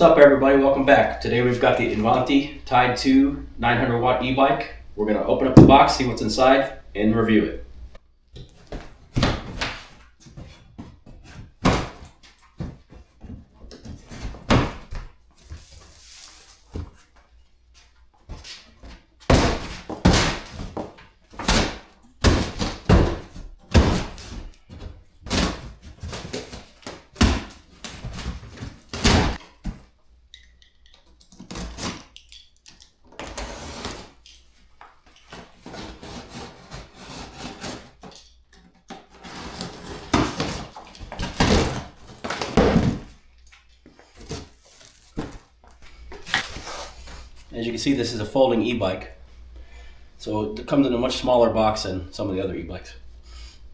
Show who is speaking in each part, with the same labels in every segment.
Speaker 1: up, everybody? Welcome back. Today we've got the INVANTI Tide 2 900 watt e-bike. We're going to open up the box, see what's inside, and review it. As you can see, this is a folding e-bike, so it comes in a much smaller box than some of the other e-bikes.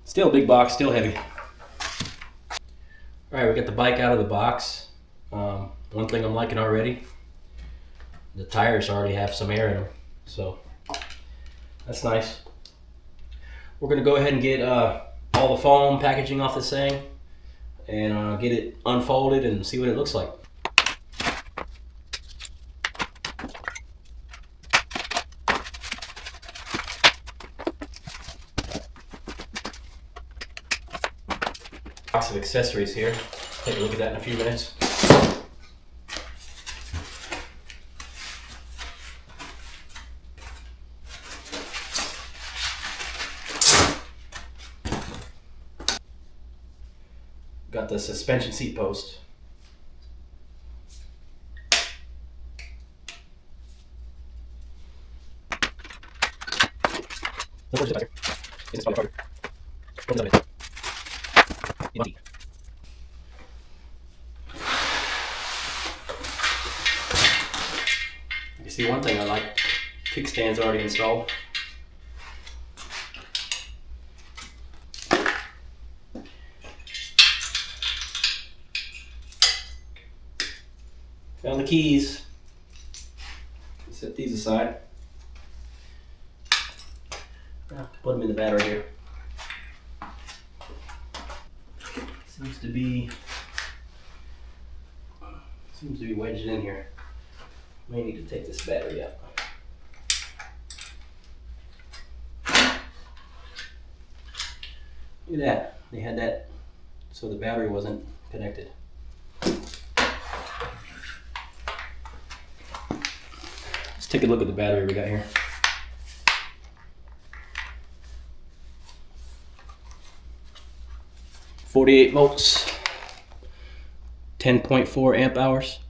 Speaker 1: Still a big box, still heavy. Alright, we got the bike out of the box. One thing I'm liking already, the tires already have some air in them, so that's nice. We're going to go ahead and get all the foam packaging off this thing and get it unfolded and see what it looks like. Box of accessories here. Take a look at that in a few minutes. Got the suspension seat post. You see, one thing I like, kickstand's already installed. Found the keys. Set these aside. Put them in the battery here. Seems to be wedged in here. May need to take this battery out. Look at that. They had that so the battery wasn't connected. Let's take a look at the battery we got here. .48 volts, 10.4 amp hours.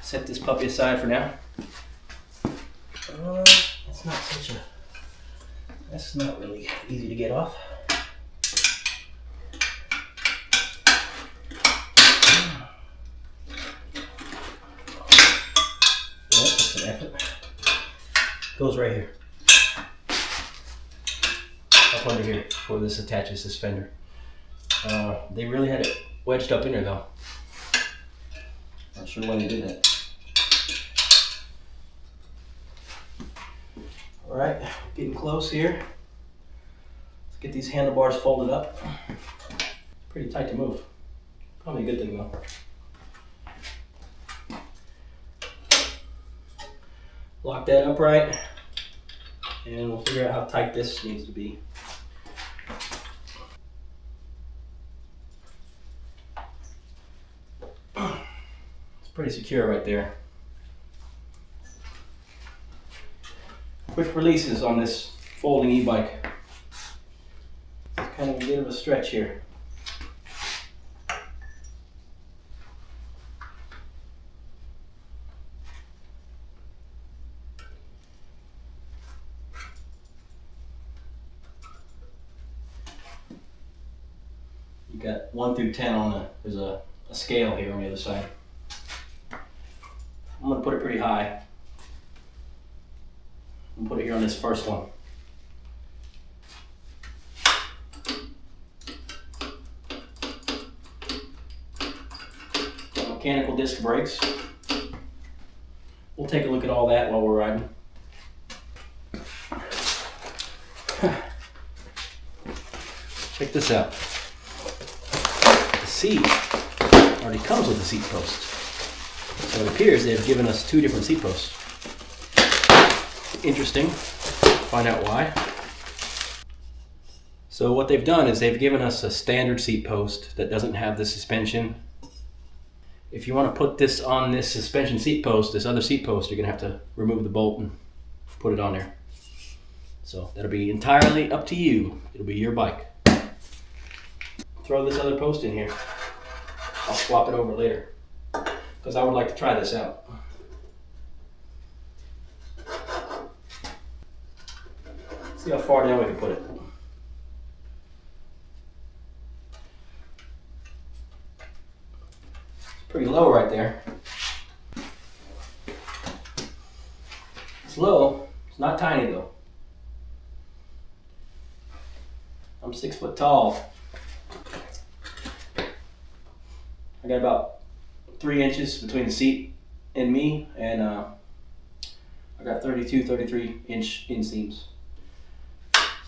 Speaker 1: Set this puppy aside for now. That's not really easy to get off. Yeah, that's an effort. Goes right here. Up under here, where this attaches this fender. They really had it wedged up in there though. Not sure why they did that. Alright, getting close here. Let's get these handlebars folded up. Pretty tight to move. Probably a good thing though. Lock that up right, and we'll figure out how tight this needs to be. It's pretty secure right there. Quick releases on this folding e-bike. It's kind of a bit of a stretch here. You got 1 through 10 on there's a scale here on the other side. I'm going to put it pretty high. And put it here on this first one. Got mechanical disc brakes. We'll take a look at all that while we're riding. Check this out. The seat already comes with a seat post. So it appears they've given us 2 different seat posts. Interesting. Find out why. So what they've done is they've given us a standard seat post that doesn't have the suspension. If you want to put this on this suspension seat post, this other seat post, you're going to have to remove the bolt and put it on there. So that'll be entirely up to you. It'll be your bike. Throw this other post in here. I'll swap it over later because I would like to try this out. See how far down we can put it. It's pretty low right there. It's low. It's not tiny though. I'm 6 foot tall. I got about 3 inches between the seat and me, and I got 32, 33 inch inseams.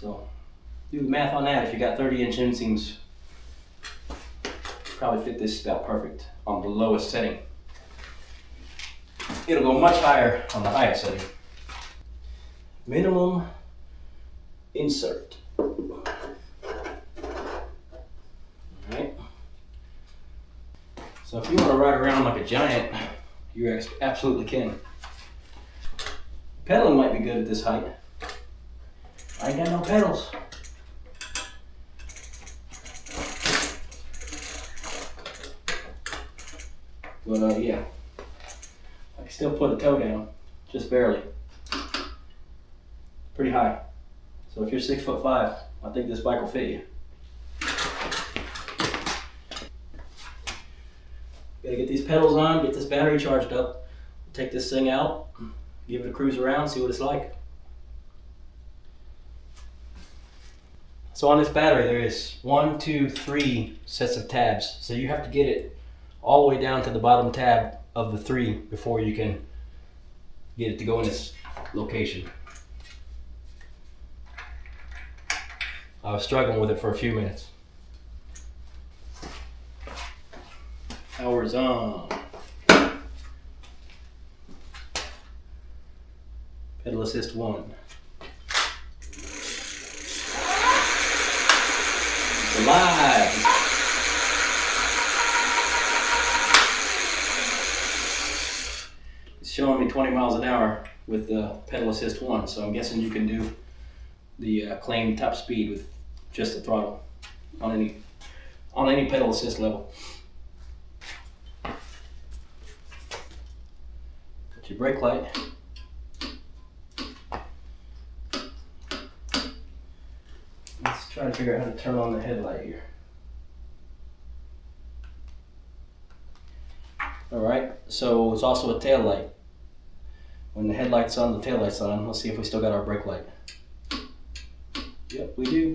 Speaker 1: So do the math on that. If you got 30-inch inseams, probably fit this about perfect on the lowest setting. It'll go much higher on the highest setting. Minimum insert. Alright. So if you want to ride around like a giant, you absolutely can. Pedaling might be good at this height. I ain't got no pedals. But yeah, I can still put a toe down, just barely. Pretty high. So if you're 6'5", I think this bike will fit you. Gotta get these pedals on, get this battery charged up, take this thing out, give it a cruise around, see what it's like. So on this battery there is 1, 2, 3 sets of tabs. So you have to get it all the way down to the bottom tab of the 3 before you can get it to go in this location. I was struggling with it for a few minutes. Power's on. Pedal assist 1. It's alive. It's showing me 20 miles an hour with the pedal assist 1, so I'm guessing you can do the claimed top speed with just the throttle on any pedal assist level. Got your brake light. Let's try to figure out how to turn on the headlight here. Alright, so it's also a tail light. When the headlight's on, the tail light's on. Let's see if we still got our brake light. Yep, we do.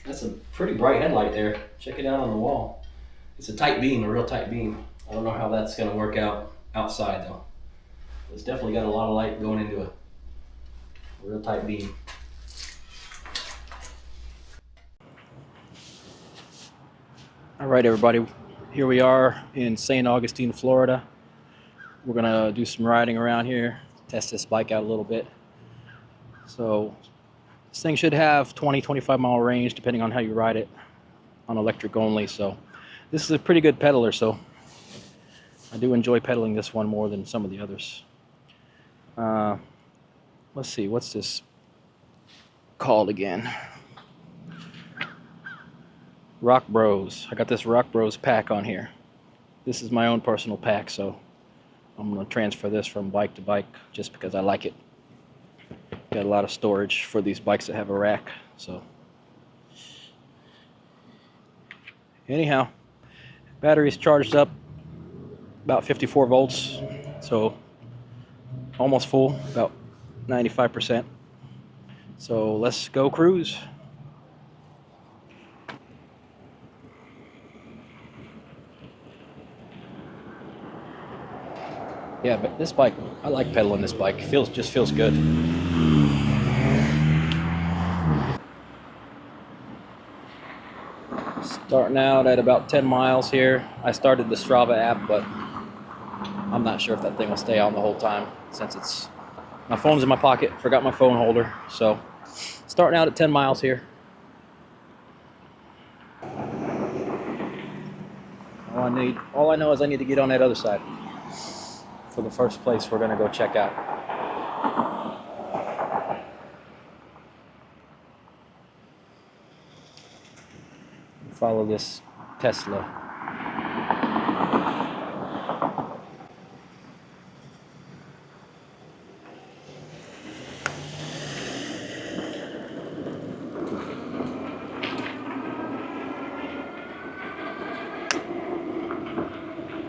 Speaker 1: That's a pretty bright headlight there. Check it out on the wall. It's a tight beam, a real tight beam. I don't know how that's going to work out outside though. It's definitely got a lot of light going into a real tight beam. All right, everybody. Here we are in St. Augustine, Florida. We're going to do some riding around here, test this bike out a little bit. So this thing should have 20-25 mile range depending on how you ride it on electric only. So this is a pretty good pedaler, so I do enjoy pedaling this one more than some of the others. Let's see, what's this called again? Rockbros. I got this Rockbros pack on here. This is my own personal pack, so I'm going to transfer this from bike to bike just because I like it. Got a lot of storage for these bikes that have a rack. So anyhow, battery's charged up about 54 volts, so almost full, about 95%. So let's go cruise. Yeah, but this bike, I like pedaling this bike. It just feels good.
Speaker 2: Starting out at about 10 miles here. I started the Strava app, but I'm not sure if that thing will stay on the whole time since my phone's in my pocket. Forgot my phone holder. So starting out at 10 miles here. All I know is I need to get on that other side for the first place we're gonna go check out. Follow this Tesla.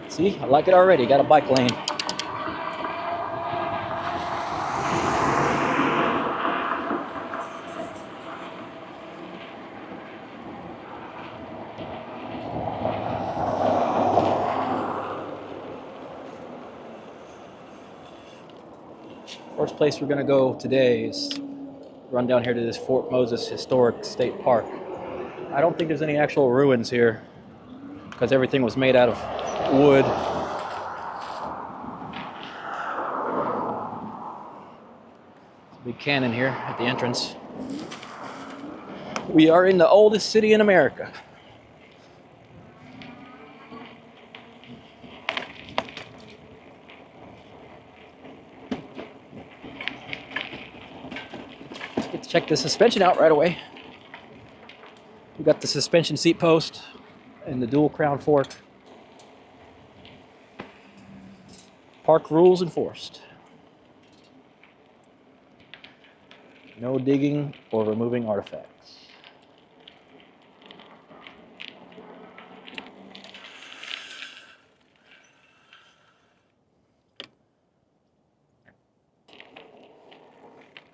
Speaker 2: See, I like it already. Got a bike lane. First place we're gonna go today is run down here to this Fort Moses Historic State Park. I don't think there's any actual ruins here because everything was made out of wood. Big cannon here at the entrance. We are in the oldest city in America. Let's check the suspension out right away. We got the suspension seat post and the dual crown fork. Park rules enforced. No digging or removing artifacts.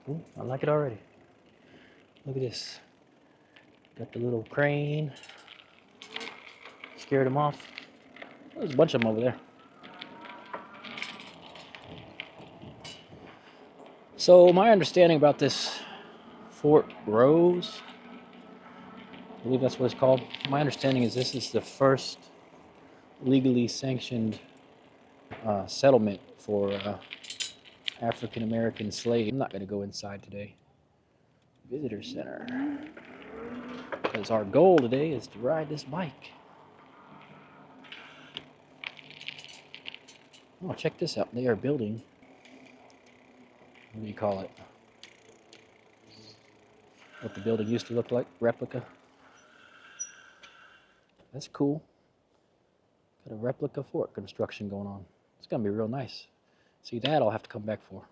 Speaker 2: Ooh, I like it already. Look at this. Got the little crane. Scared him off. There's a bunch of them over there. So my understanding about this Fort Rose, I believe that's what it's called. My understanding is this is the first legally sanctioned settlement for African American slaves. I'm not going to go inside today. Visitor Center. Because our goal today is to ride this bike. Oh, check this out. They are building, what do you call it? What the building used to look like, replica. That's cool. Got a replica fort construction going on. It's gonna be real nice. See, that I'll have to come back for.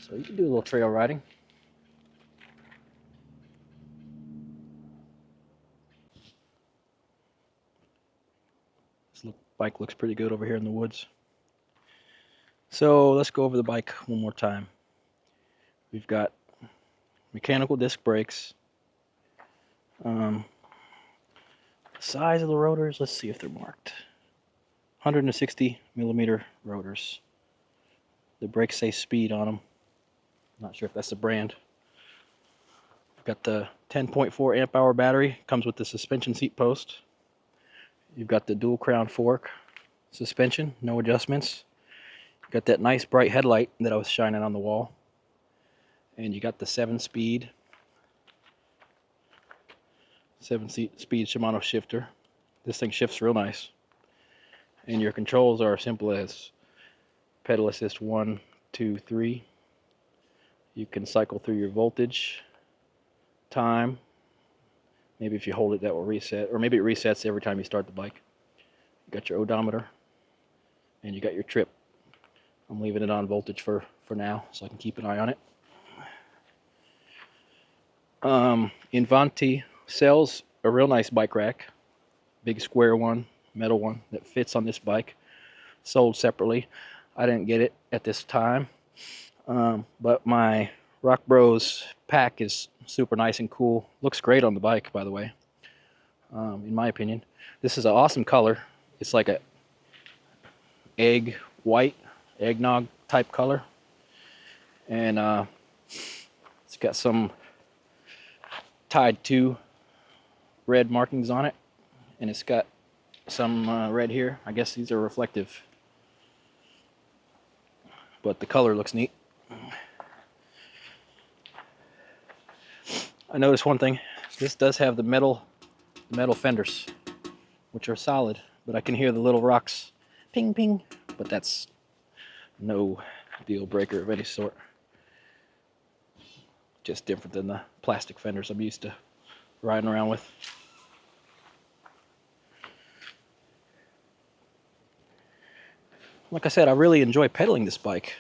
Speaker 2: So you can do a little trail riding. This bike looks pretty good over here in the woods. So let's go over the bike one more time. We've got mechanical disc brakes. Size of the rotors, let's see if they're marked. 160 millimeter rotors. The brakes say speed on them. Not sure if that's the brand. Got the 10.4 amp hour battery. Comes with the suspension seat post. You've got the dual crown fork suspension, no adjustments. Got that nice bright headlight that I was shining on the wall. And you got the 7-speed Shimano shifter. This thing shifts real nice. And your controls are simple as pedal assist 1, 2, 3. You can cycle through your voltage, time. Maybe if you hold it that will reset, or maybe it resets every time you start the bike. You got your odometer, and you got your trip. I'm leaving it on voltage for now so I can keep an eye on it. INVANTI sells a real nice bike rack, big square one, metal one that fits on this bike, sold separately. I didn't get it at this time, but my Rockbros pack is super nice and cool. Looks great on the bike, by the way, in my opinion. This is an awesome color. It's like a egg white, eggnog type color, and it's got some tied to red markings on it, and it's got some red here. I guess these are reflective, but the color looks neat. I noticed one thing. This does have the metal fenders, which are solid, but I can hear the little rocks ping ping, but that's no deal breaker of any sort. Just different than the plastic fenders I'm used to riding around with. Like I said, I really enjoy pedaling this bike.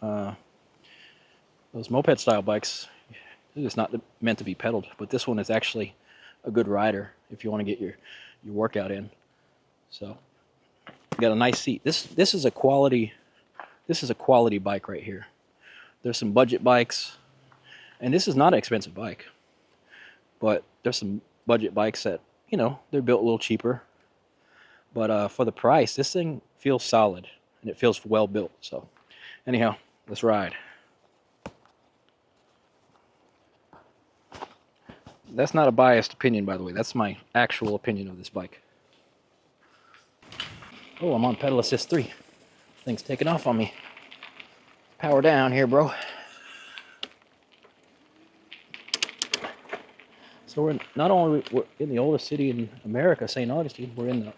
Speaker 2: Those moped style bikes, they're just not meant to be pedaled, but this one is actually a good rider if you want to get your workout in. So, got a nice seat. This is a quality bike right here. There's some budget bikes, and this is not an expensive bike, but there's some budget bikes that, you know, they're built a little cheaper, but for the price, this thing feels solid and it feels well built. So anyhow, let's ride. That's not a biased opinion, by the way. That's my actual opinion of this bike. Oh, I'm on pedal assist 3. Thing's taking off on me. Power down here, bro. So we're in the oldest city in America, St. Augustine. We're in the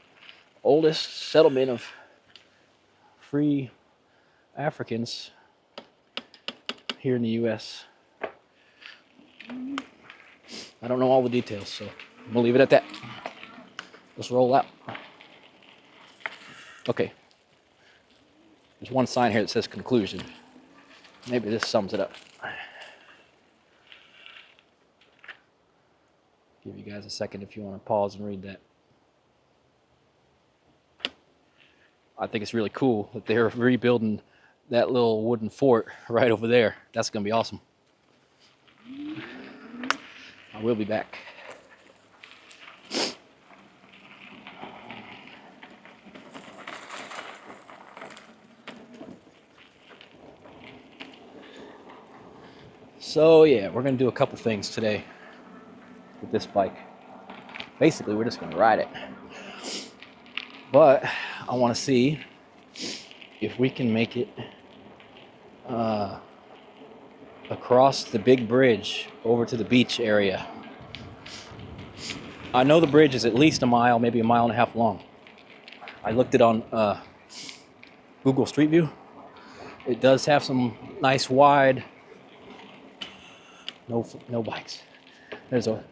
Speaker 2: oldest settlement of free Africans here in the U.S. I don't know all the details, so I'm gonna leave it at that. Let's roll out. Okay. There's one sign here that says conclusion. Maybe this sums it up. Give you guys a second if you want to pause and read that. I think it's really cool that they're rebuilding that little wooden fort right over there. That's going to be awesome. I will be back. So yeah, we're going to do a couple things today with this bike. Basically, we're just going to ride it. But I want to see if we can make it across the big bridge over to the beach area. I know the bridge is at least a mile, maybe a mile and a half long. I looked it on Google Street View. It does have some nice wide, no bikes. There's a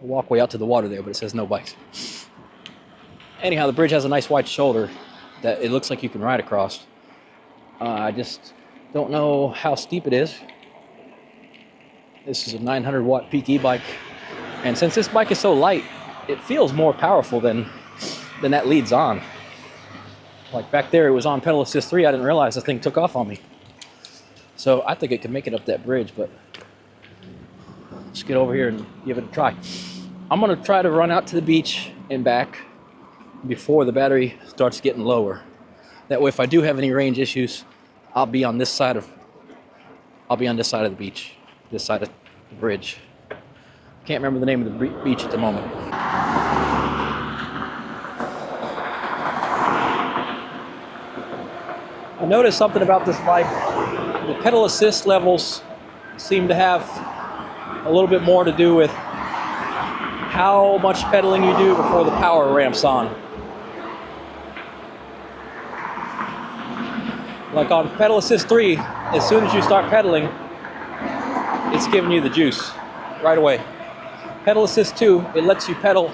Speaker 2: walkway out to the water there, but it says no bikes. Anyhow, the bridge has a nice wide shoulder that it looks like you can ride across. I just don't know how steep it is. This is a 900 watt peak e-bike, and since this bike is so light, it feels more powerful than that leads on. Like back there, it was on pedal assist 3. I didn't realize the thing took off on me. So I think it could make it up that bridge, but let's get over here and give it a try. I'm gonna try to run out to the beach and back before the battery starts getting lower. That way, if I do have any range issues, I'll be on this side of the beach, this side of the bridge. Can't remember the name of the beach at the moment. I noticed something about this bike. The pedal assist levels seem to have a little bit more to do with how much pedaling you do before the power ramps on. Like on pedal assist 3, as soon as you start pedaling, it's giving you the juice right away. Pedal assist 2, it lets you pedal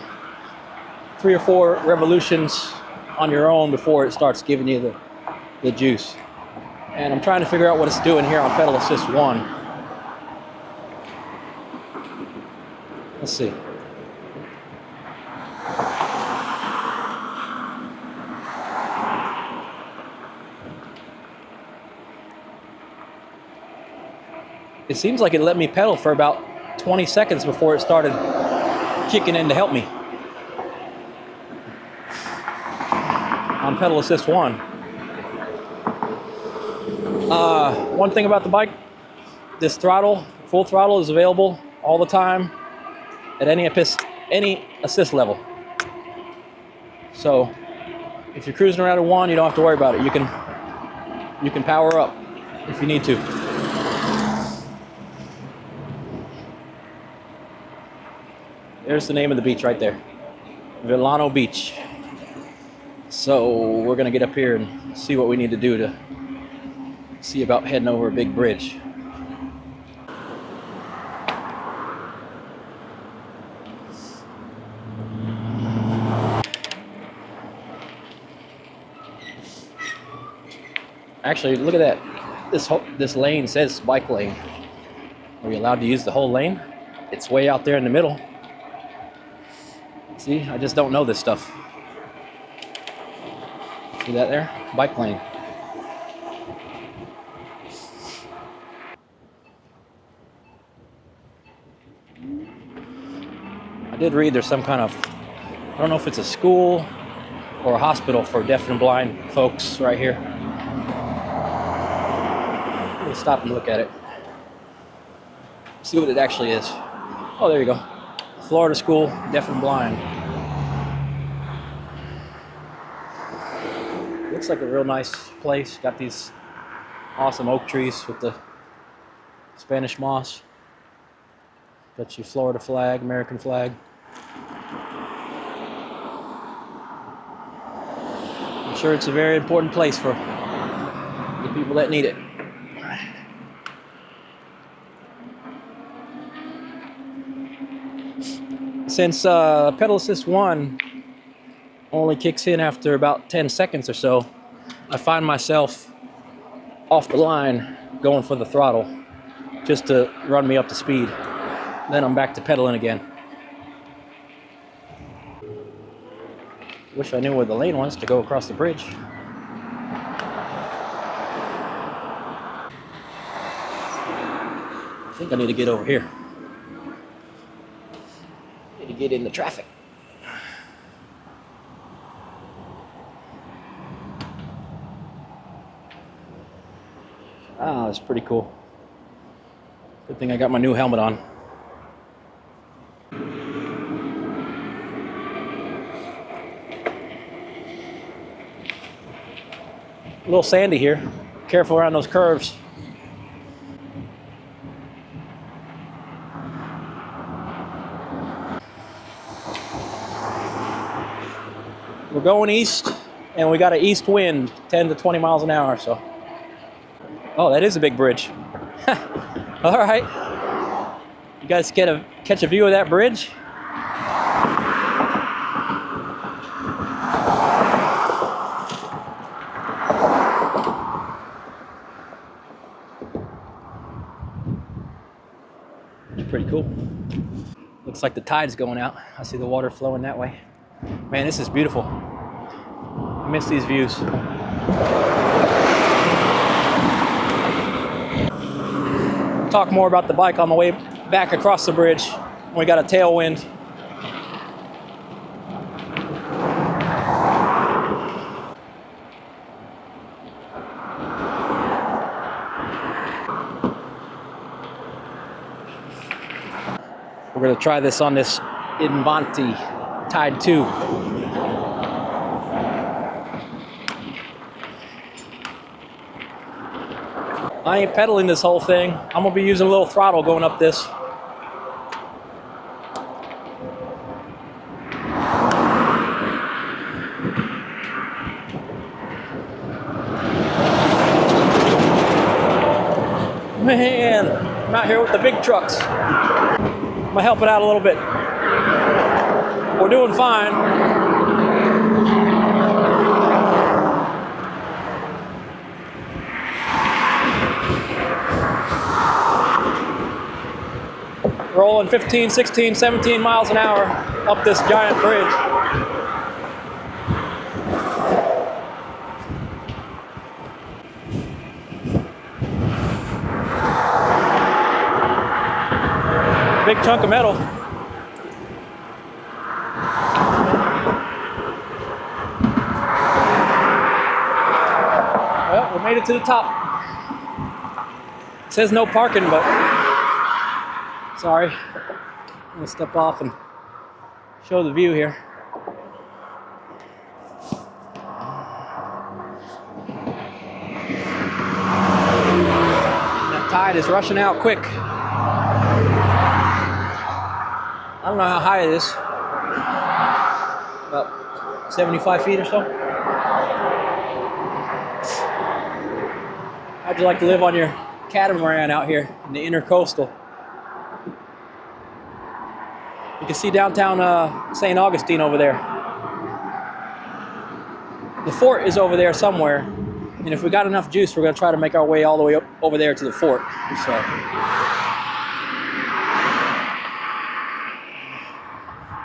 Speaker 2: 3 or 4 revolutions on your own before it starts giving you the juice. And I'm trying to figure out what it's doing here on pedal assist 1. Let's see. It seems like it let me pedal for about 20 seconds before it started kicking in to help me. On pedal assist 1. One thing about the bike, this throttle, full throttle, is available all the time at any assist level. So if you're cruising around at 1, you don't have to worry about it. You can power up if you need to. There's the name of the beach right there, Vilano Beach. So we're gonna get up here and see what we need to do to see about heading over a big bridge. Actually, look at that. This lane says bike lane. Are we allowed to use the whole lane? It's way out there in the middle. See, I just don't know this stuff. See that there? Bike lane. I did read there's some kind of, I don't know if it's a school or a hospital for deaf and blind folks right here. Let me stop and look at it. See what it actually is. Oh, there you go. Florida School, Deaf and Blind. Looks like a real nice place. Got these awesome oak trees with the Spanish moss. Got your Florida flag, American flag. I'm sure it's a very important place for the people that need it. Since pedal assist 1 only kicks in after about 10 seconds or so, I find myself off the line going for the throttle just to run me up to speed. Then I'm back to pedaling again. Wish I knew where the lane was to go across the bridge. I think I need to get over here. Need to get in the traffic. Ah, that's pretty cool. Good thing I got my new helmet on. A little sandy here. Careful around those curves. We're going east, and we got an east wind, 10 to 20 miles an hour, so. Oh, that is a big bridge. All right. You guys catch a view of that bridge? It's pretty cool. Looks like the tide's going out. I see the water flowing that way. Man, this is beautiful. I miss these views. Talk more about the bike on the way back across the bridge. We got a tailwind. We're gonna try this on this INVANTI Tide 2. I ain't pedaling this whole thing. I'm gonna be using a little throttle going up this. Man, I'm out here with the big trucks. I'm gonna help it out a little bit. We're doing fine. rolling 15, 16, 17 miles an hour up this giant bridge. Big chunk of metal. Well, we made it to the top. It says no parking, but sorry. I'm gonna step off and show the view here. That tide is rushing out quick. I don't know how high it is. About 75 feet or so. How'd you like to live on your catamaran out here in the intercoastal? You can see downtown St. Augustine over there. The fort is over there somewhere. And if we got enough juice, we're going to try to make our way all the way up over there to the fort. So.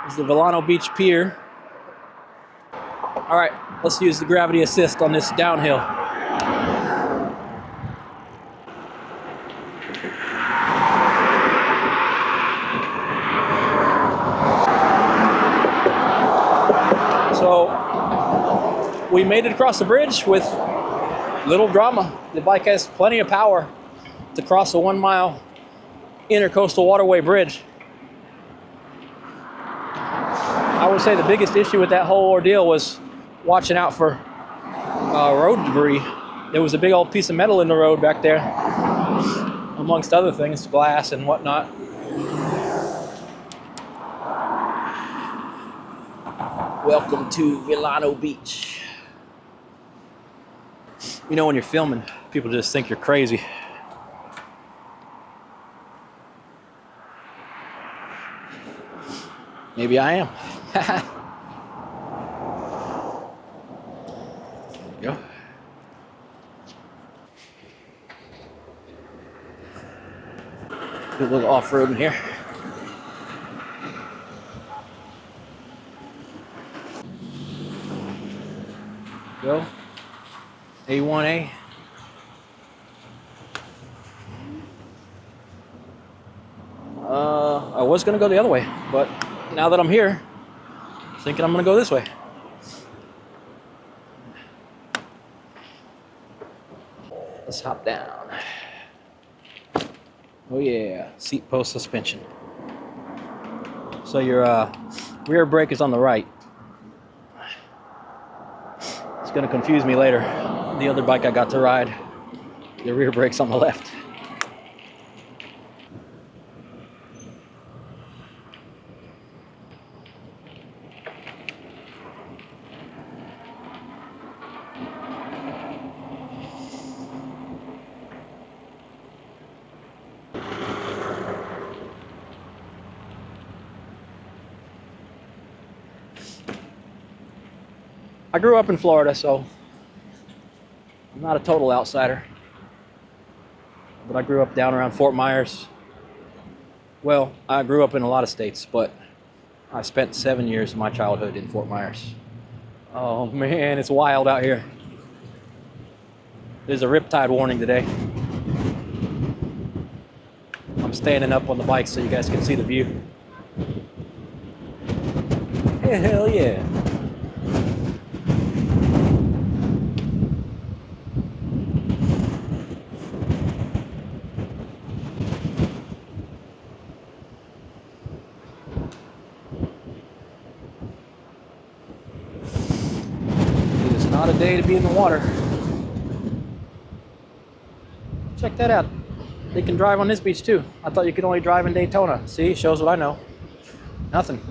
Speaker 2: There's the Vilano Beach Pier. All right, let's use the gravity assist on this downhill. So we made it across the bridge with little drama. The bike has plenty of power to cross a 1 mile intercoastal waterway bridge. I would say the biggest issue with that whole ordeal was watching out for road debris. There was a big old piece of metal in the road back there, amongst other things, glass and whatnot. Welcome to Vilano Beach. You know, when you're filming, people just think you're crazy. Maybe I am. Go. Do a little off-road in here. Go. A1A. I was gonna go the other way, but now that I'm here, I'm thinking I'm gonna go this way. Let's hop down. Oh yeah, seat post suspension. So your rear brake is on the right. It's gonna confuse me later. The other bike I got to ride, the rear brake's on the left. I grew up in Florida, so I'm not a total outsider. But I grew up down around Fort Myers. Well, I grew up in a lot of states, but I spent 7 years of my childhood in Fort Myers. Oh man, it's wild out here. There's a riptide warning today. I'm standing up on the bike so you guys can see the view. Hell yeah. Not a day to be in the water. Check that out. They can drive on this beach too. I thought you could only drive in Daytona. See, shows what I know. Nothing.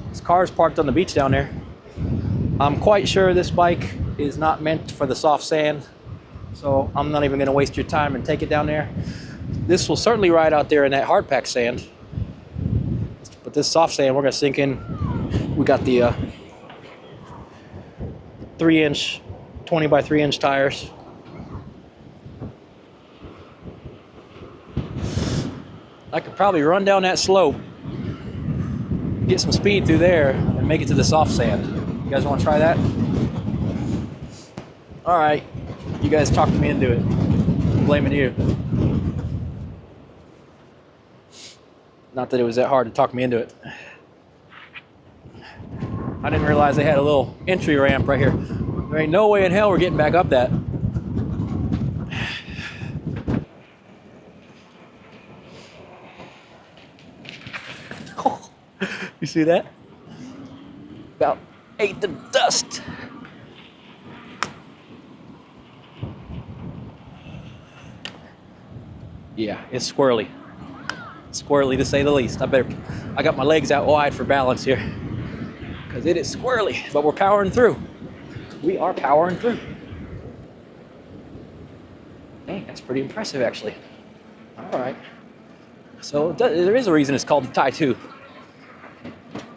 Speaker 2: This car's parked on the beach down there. I'm quite sure this bike is not meant for the soft sand, so I'm not even going to waste your time and take it down there. This will certainly ride out there in that hard pack sand, but this soft sand we're going to sink in. We got the 3-inch, 20 by 3-inch tires. I could probably run down that slope, get some speed through there, and make it to the soft sand. You guys want to try that? All right, you guys talked me into it. I'm blaming you. Not that it was that hard to talk me into it. I didn't realize they had a little entry ramp right here. There ain't no way in hell we're getting back up that. You see that? About ate the dust. Yeah, it's squirrely. Squirrely to say the least. I got my legs out wide for balance here, because it is squirrely, but we're powering through. We are powering through. Dang, that's pretty impressive, actually. All right. So there is a reason it's called the tie 2.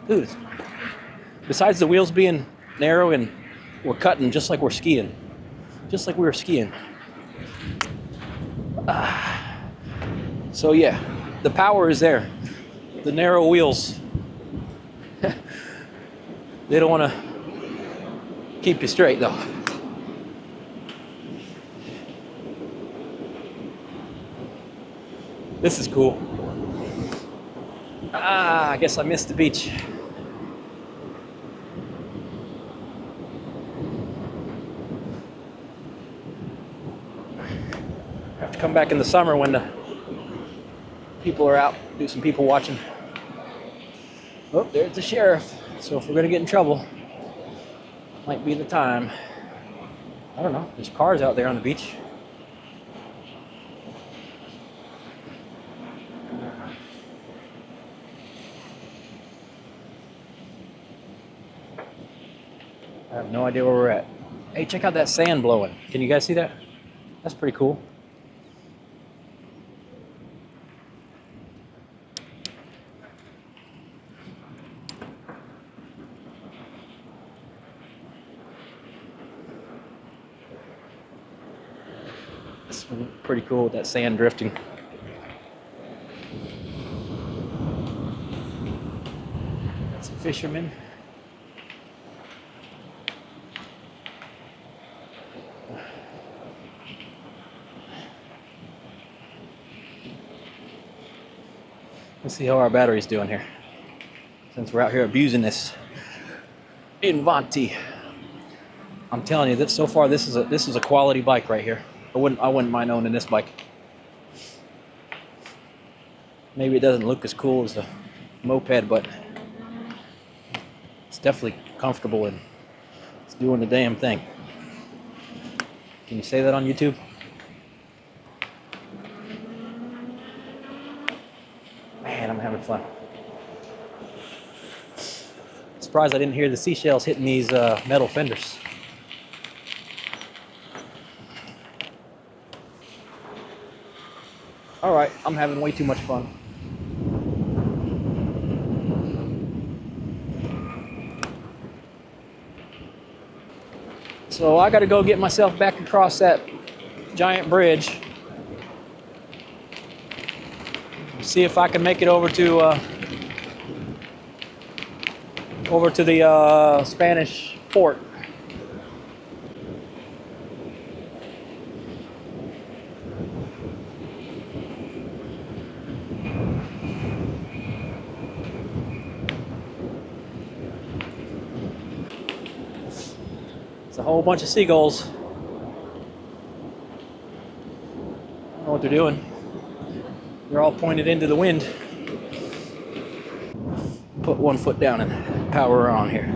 Speaker 2: Dude, besides the wheels being narrow, and we're cutting just like we're skiing. Just like we were skiing. So yeah, the power is there. The narrow wheels, they don't want to keep you straight though. This is cool. I guess I missed the beach. Have to come back in the summer when the people are out, do some people watching. Oh, there's the sheriff. So if we're gonna get in trouble, might be the time. I don't know, there's cars out there on the beach. I have no idea where we're at. Hey, check out that sand blowing. Can you guys see that? That's pretty cool. It's pretty cool with that sand drifting. Got some fishermen. Let's see how our battery's doing here, since we're out here abusing this INVANTI. I'm telling you that so far this is a quality bike right here. I wouldn't mind owning this bike. Maybe it doesn't look as cool as the moped, but it's definitely comfortable and it's doing the damn thing. Can you say that on YouTube? Man, I'm having fun. Surprised I didn't hear the seashells hitting these metal fenders. All right, I'm having way too much fun. So I gotta go get myself back across that giant bridge. See if I can make it over to the Spanish fort. It's a whole bunch of seagulls. I don't know what they're doing. They're all pointed into the wind. Put one foot down and power on here.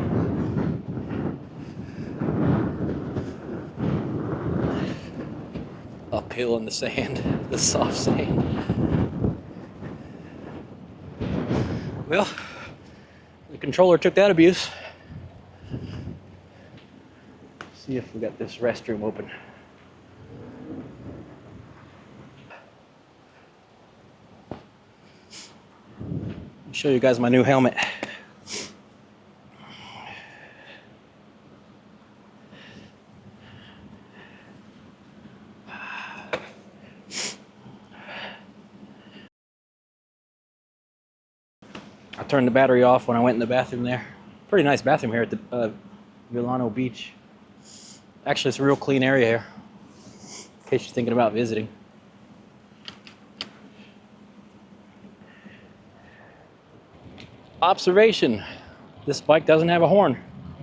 Speaker 2: Uphill in the sand, the soft sand. Well, the controller took that abuse. See if we got this restroom open. I'll show you guys my new helmet. I turned the battery off when I went in the bathroom there. Pretty nice bathroom here at the Vilano Beach. Actually, it's a real clean area here, in case you're thinking about visiting. Observation: this bike doesn't have a horn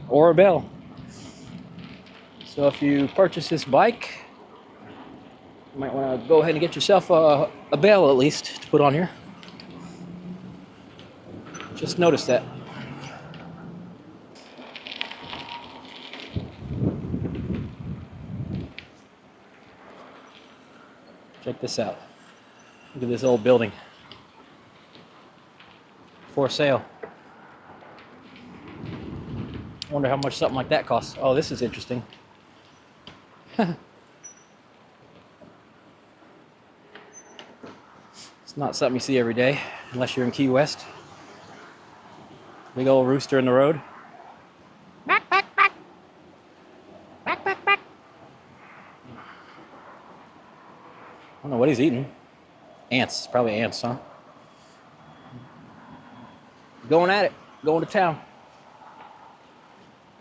Speaker 2: or a bell. So if you purchase this bike, you might want to go ahead and get yourself a bell at least to put on here. Just noticed that. Check this out. Look at this old building. For sale. Wonder how much something like that costs. Oh, this is interesting. It's not something you see every day, unless you're in Key West. Big old rooster in the road. Back, back, back. Back, back, back. I don't know what he's eating. Ants, probably ants, huh? Going at it, going to town.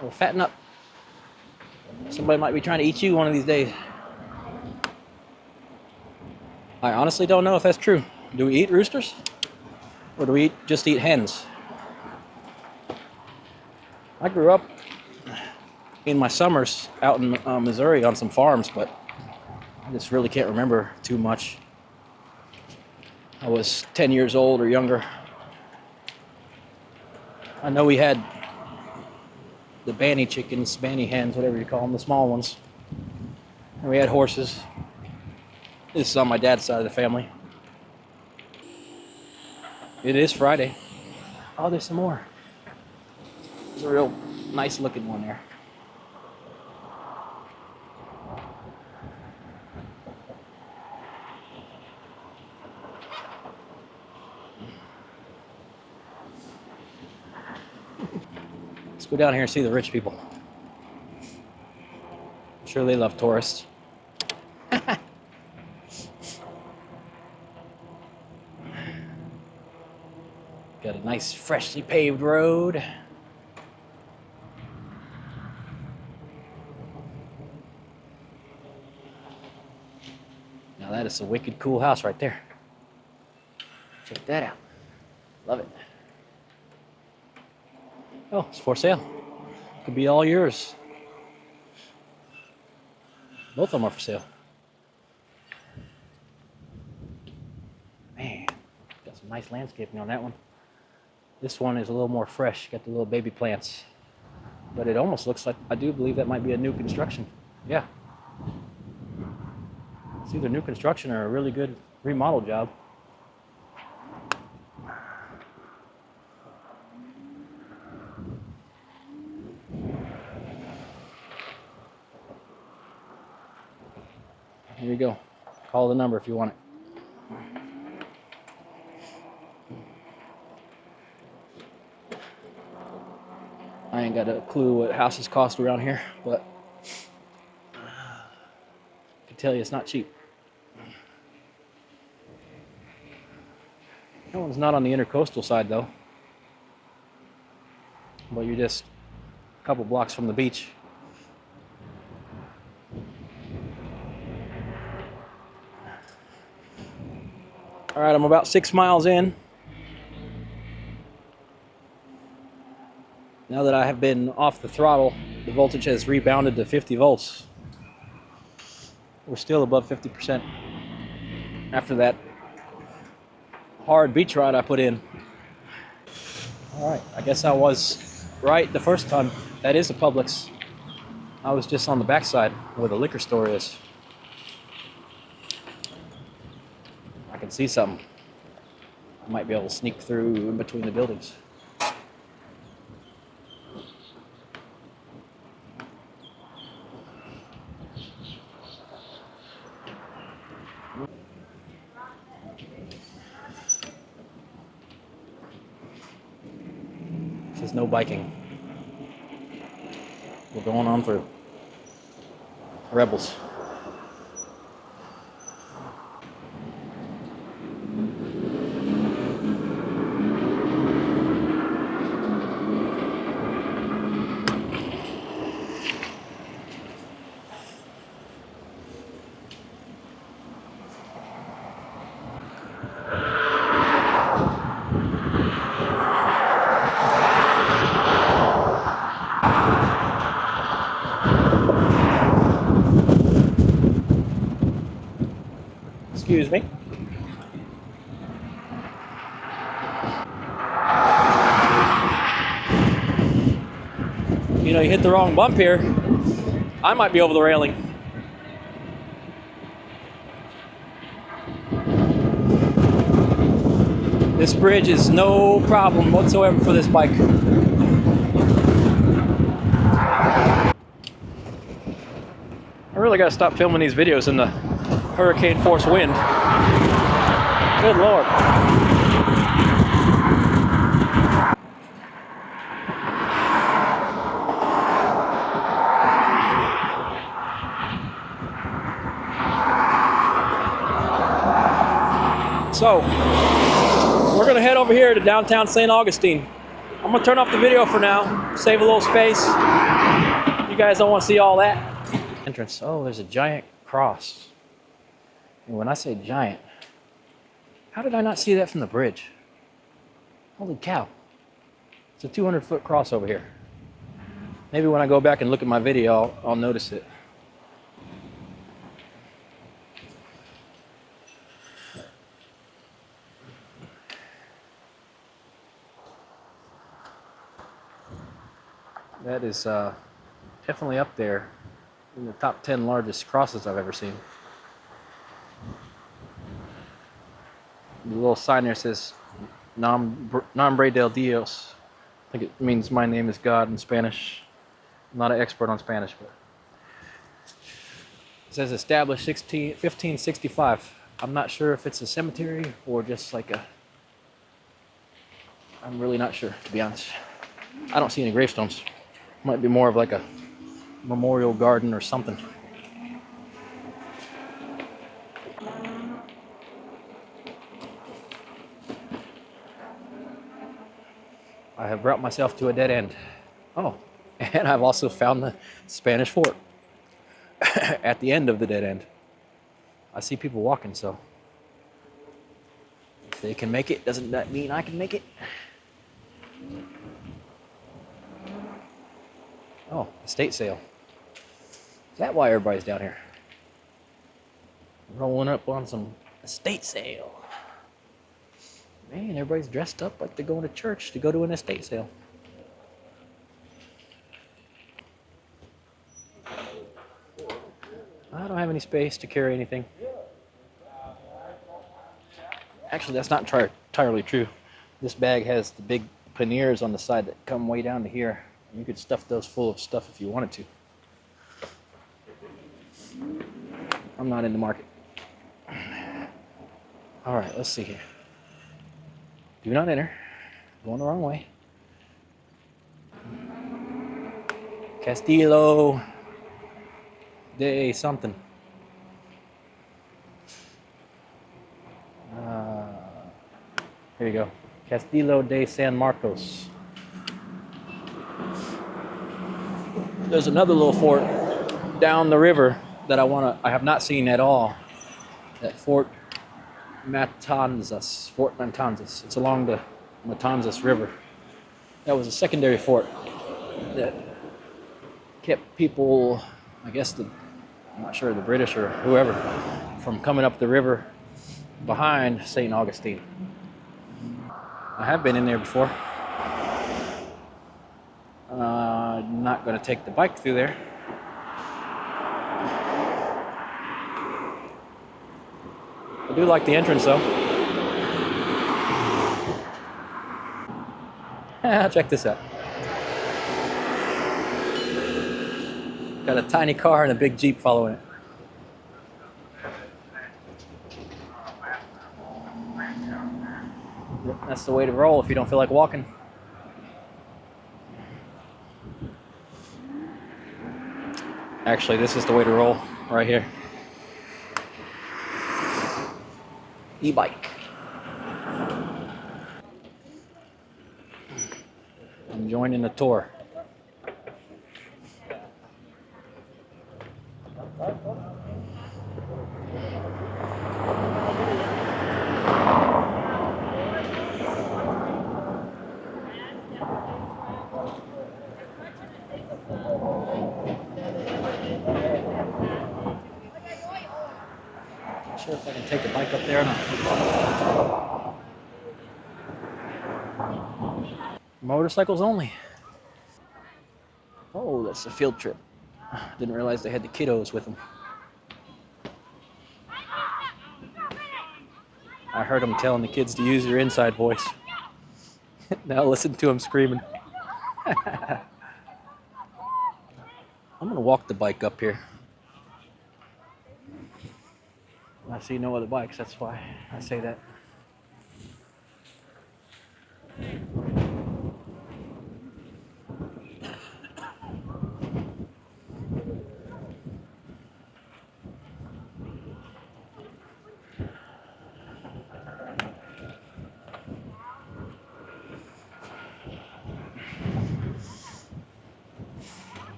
Speaker 2: We'll fatten up. Somebody might be trying to eat you one of these days. I honestly don't know if that's true. Do we eat roosters? Or do we just eat hens? I grew up in my summers out in Missouri on some farms, but I just really can't remember too much. I was 10 years old or younger. I know we had the banny chickens, banny hens, whatever you call them, the small ones. And we had horses. This is on my dad's side of the family. It is Friday. Oh, there's some more. There's a real nice looking one there. Let's go down here and see the rich people. I'm sure they love tourists. Got a nice freshly paved road. Now that is a wicked cool house right there. Check that out. Love it. Oh, it's for sale. Could be all yours. Both of them are for sale. Man, got some nice landscaping on that one. This one is a little more fresh. Got the little baby plants. But it almost looks like, I do believe that might be a new construction. Yeah. It's either new construction or a really good remodel job. Here you go. Call the number if you want it. I ain't got a clue what houses cost around here, but I can tell you it's not cheap. That one's not on the intercoastal side though. But you're just a couple blocks from the beach. All right, I'm about 6 miles in. Now that I have been off the throttle, the voltage has rebounded to 50 volts. We're still above 50% after that hard beach ride I put in. All right, I guess I was right the first time. That is a Publix. I was just on the backside where the liquor store is. I can see something. I might be able to sneak through in between the buildings. Says no biking. We're going on through. Rebels. Excuse me. You know, you hit the wrong bump here, I might be over the railing. This bridge is no problem whatsoever for this bike. I really gotta stop filming these videos in the hurricane force wind. Good Lord. So, we're gonna head over here to downtown St. Augustine. I'm gonna turn off the video for now, save a little space. You guys don't want to see all that. Entrance. Oh, there's a giant cross. And when I say giant, how did I not see that from the bridge? Holy cow. It's a 200-foot cross over here. Maybe when I go back and look at my video, I'll notice it. That is definitely up there in the top 10 largest crosses I've ever seen. The little sign there says Nombre del Dios. I think it means my name is God in Spanish. I'm not an expert on Spanish, but it says established 1565. I'm not sure if it's a cemetery or just like a... I'm really not sure, to be honest. I don't see any gravestones. Might be more of like a memorial garden or something. I have brought myself to a dead end. Oh, and I've also found the Spanish fort at the end of the dead end. I see people walking, so if they can make it, doesn't that mean I can make it? Oh, estate sale. Is that why everybody's down here? Rolling up on some estate sale. Man, everybody's dressed up like they're going to church to go to an estate sale. I don't have any space to carry anything. Actually, that's not entirely true. This bag has the big panniers on the side that come way down to here. You could stuff those full of stuff if you wanted to. I'm not in the market. All right, let's see here. Do not enter. Going the wrong way. Castillo de something. Here you go. Castillo de San Marcos. There's another little fort down the river that I have not seen at all. That Fort Matanzas. Fort Matanzas. It's along the Matanzas River. That was a secondary fort that kept people, I guess I'm not sure, the British or whoever, from coming up the river behind St. Augustine. I have been in there before. I'm not going to take the bike through there. I do like the entrance though. Check this out. Got a tiny car and a big Jeep following it. That's the way to roll if you don't feel like walking. Actually, this is the way to roll right here. E-bike. I'm joining the tour. sure if I can take the bike up there or not. Motorcycles only. Oh, that's a field trip. Didn't realize they had the kiddos with them. I heard them telling the kids to use their inside voice. Now listen to them screaming. I'm gonna walk the bike up here. I see no other bikes, that's why I say that.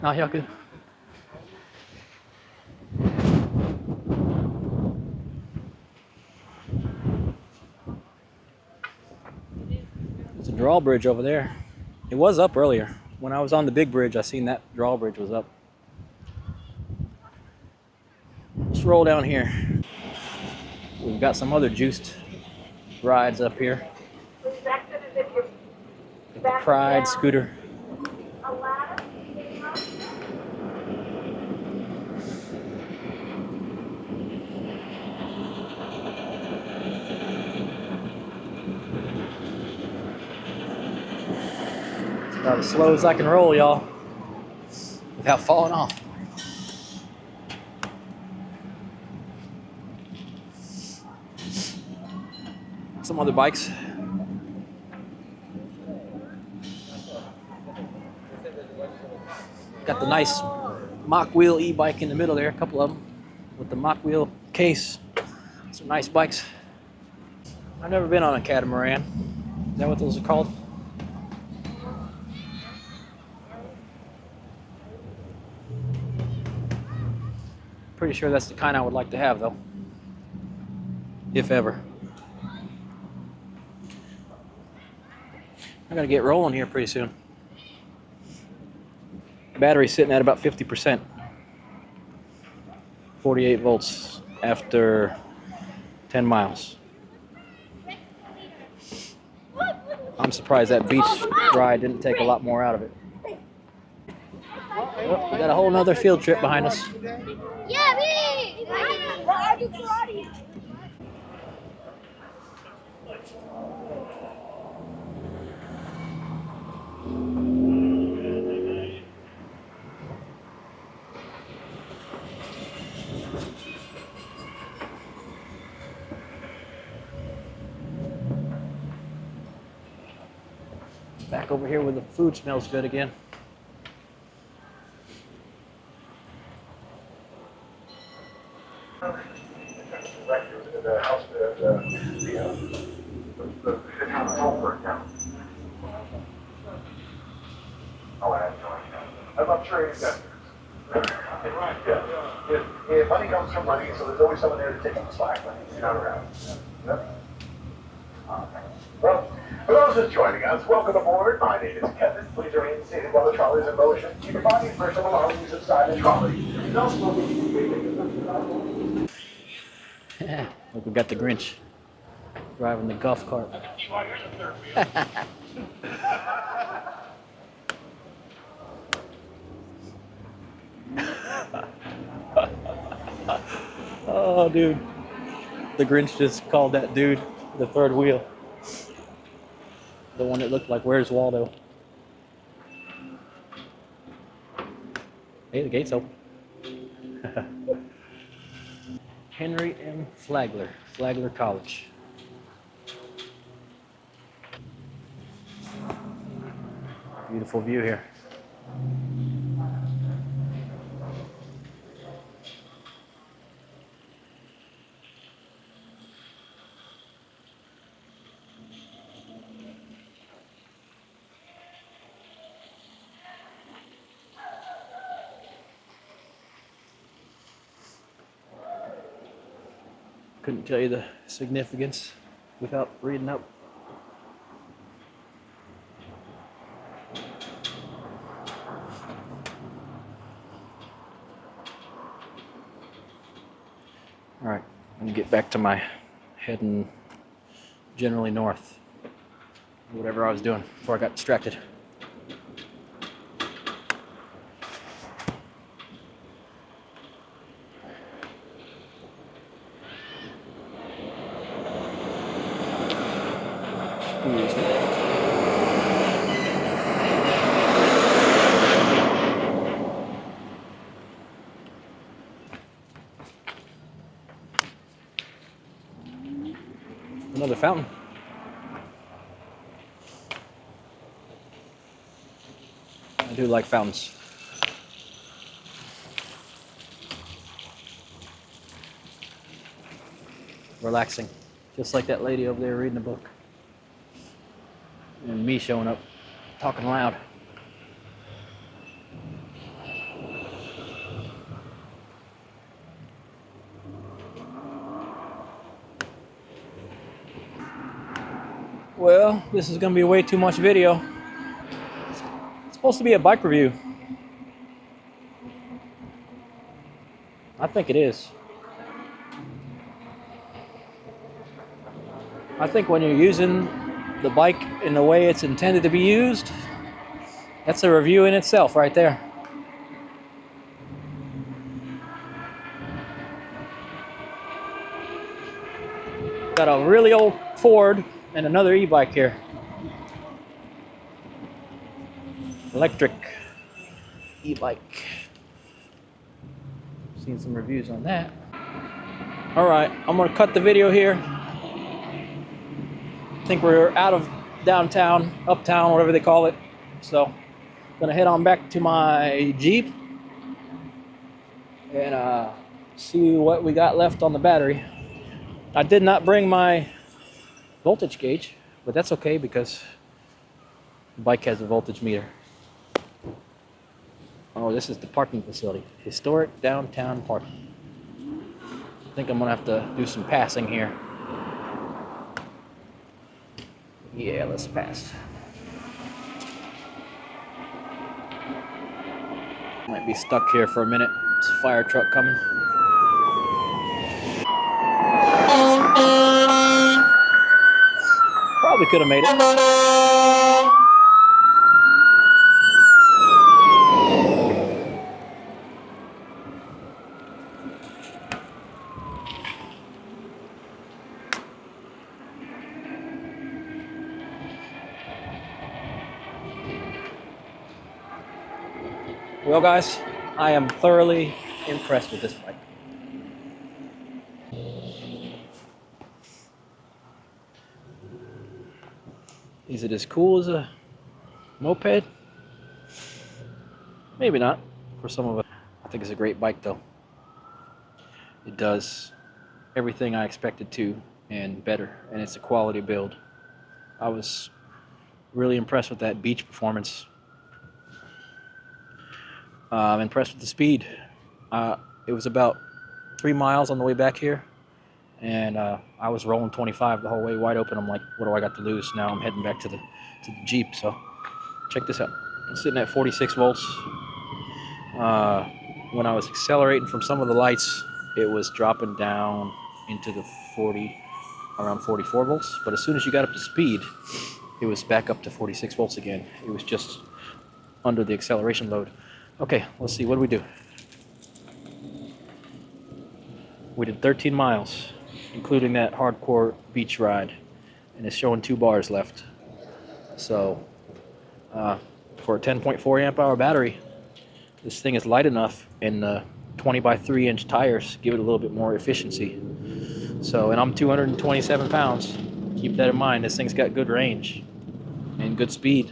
Speaker 2: No, y'all good. There's a drawbridge over there. It was up earlier. When I was on the big bridge, I seen that drawbridge was up. Let's roll down here. We've got some other juiced rides up here. The Pride scooter. It's about as slow as I can roll, y'all, without falling off. Some other bikes. Got the nice Mach Wheel e-bike in the middle there, a couple of them with the Mach Wheel case. Some nice bikes. I've never been on a catamaran. Is that what those are called? Pretty sure that's the kind I would like to have, though, if ever. I gotta get rolling here pretty soon. Battery's sitting at about 50%. 48 volts after 10 miles. I'm surprised that beach ride didn't take a lot more out of it. Oh, we got a whole nother field trip behind us.
Speaker 3: Yeah, me! I do karate.
Speaker 2: Back over here where the food smells good again.
Speaker 4: I'm not sure exactly. If money comes from money, so there's always someone there to take up the slack when you're not around. Yep. Well, for those just joining us, welcome aboard. My name is Kevin. Please remain seated while the trolley is in motion. Keep your body and personal belongings inside the trolley. No smoking.
Speaker 2: Look, we got the Grinch driving the golf cart. Oh, dude. The Grinch just called that dude the third wheel. The one that looked like Where's Waldo. Hey, the gate's open. Henry M. Flagler, Flagler College. Beautiful view here. Couldn't tell you the significance without reading up. All right, I'm gonna get back to my heading generally north. Whatever I was doing before I got distracted. Another fountain. I do like fountains. Relaxing. Just like that lady over there reading a book. And me showing up, talking loud. Well, this is gonna be way too much video. It's supposed to be a bike review. I think it is. I think when you're using the bike in the way it's intended to be used, that's a review in itself right there. Got a really old Ford and another e-bike here. Electric e-bike. Seen some reviews on that. All right, I'm gonna cut the video here. I think we're out of downtown, uptown, whatever they call it. So, gonna head on back to my Jeep and see what we got left on the battery. I did not bring my voltage gauge, but that's okay because the bike has a voltage meter. Oh, this is the parking facility. Historic downtown parking. I think I'm gonna have to do some passing here. Yeah, let's pass. Might be stuck here for a minute. There's a fire truck coming. Probably could have made it. Well, guys, I am thoroughly impressed with this bike. Is it as cool as a moped? Maybe not for some of us. I think it's a great bike though. It does everything I expected to and better, and it's a quality build. I was really impressed with that beach performance. I'm impressed with the speed. It was about 3 miles on the way back here, and I was rolling 25 the whole way, wide open. I'm like, what do I got to lose? Now I'm heading back to the Jeep. So check this out. I'm sitting at 46 volts. When I was accelerating from some of the lights, it was dropping down into the around 44 volts. But as soon as you got up to speed, it was back up to 46 volts again. It was just under the acceleration load. Okay, let's see, what do we do? We did 13 miles, including that hardcore beach ride, and it's showing 2 bars left. So, for a 10.4 amp hour battery, this thing is light enough, and the 20 by 3 inch tires give it a little bit more efficiency. So, and I'm 227 pounds. Keep that in mind. This thing's got good range and good speed.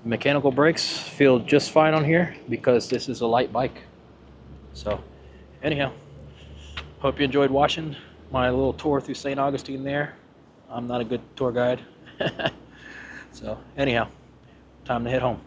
Speaker 2: Mechanical brakes feel just fine on here because this is a light bike. So anyhow, hope you enjoyed watching my little tour through St. Augustine there. I'm not a good tour guide. So anyhow, time to head home.